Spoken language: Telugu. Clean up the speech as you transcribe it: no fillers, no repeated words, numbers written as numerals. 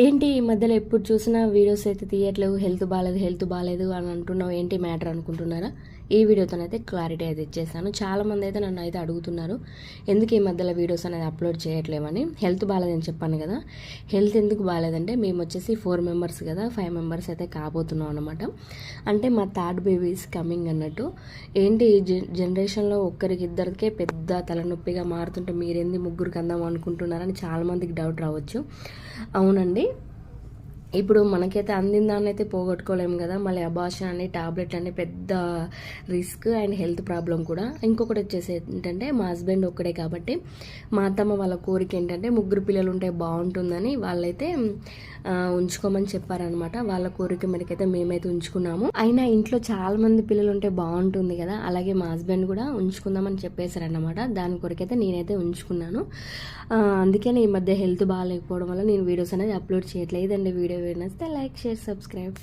ఏంటి ఈ మధ్యలో ఎప్పుడు చూసినా వీడియోస్ అయితే తీయట్లేవు, హెల్త్ బాగాలేదు అని అంటున్నావు, ఏంటి మ్యాటర్ అనుకుంటున్నారా? ఈ వీడియోతోనైతే క్లారిటీ అయితే ఇచ్చేసాను. చాలామంది అయితే నన్ను అయితే అడుగుతున్నారు, ఎందుకు ఈ మధ్యలో వీడియోస్ అనేది అప్లోడ్ చేయట్లేవని. హెల్త్ బాగాలేదని చెప్పాను కదా. హెల్త్ ఎందుకు బాగాలేదంటే మేము వచ్చేసి 4 మెంబర్స్ కదా, 5 మెంబర్స్ అయితే కాబోతున్నాం అనమాట. అంటే మా థర్డ్ బేబీ ఈస్ కమింగ్ అన్నట్టు. ఏంటి జనరేషన్లో ఒక్కరికి ఇద్దరికే పెద్ద తలనొప్పిగా మారుతుంటే మీరేంది ముగ్గురికి అందాం అనుకుంటున్నారని చాలామందికి డౌట్ రావచ్చు. అవునండి, ఇప్పుడు మనకైతే అందిన దాన్ని అయితే పోగొట్టుకోలేము కదా. మళ్ళీ అబార్షన్ అని టాబ్లెట్ అని పెద్ద రిస్క్ అండ్ హెల్త్ ప్రాబ్లం కూడా. ఇంకొకటి వచ్చేసి ఏంటంటే మా హస్బెండ్ ఒక్కడే కాబట్టి మా అత్తమ్మ వాళ్ళ కోరిక ఏంటంటే ముగ్గురు పిల్లలు ఉంటే బాగుంటుందని వాళ్ళైతే ఉంచుకోమని చెప్పారనమాట. వాళ్ళ కోరిక మేరకైతే మేమైతే ఉంచుకున్నాము. అయినా ఇంట్లో చాలా మంది పిల్లలు ఉంటే బాగుంటుంది కదా, అలాగే మా హస్బెండ్ కూడా ఉంచుకుందామని చెప్పేశారనమాట. దాని కొరకైతే నేనైతే ఉంచుకున్నాను. అందుకే ఈ మధ్య హెల్త్ బాగాలేకపోవడం వల్ల నేను వీడియోస్ అనేది అప్లోడ్ చేయట్లేదండి. వీడియో నచ్చితే లైక్, షేర్, సబ్స్క్రైబ్.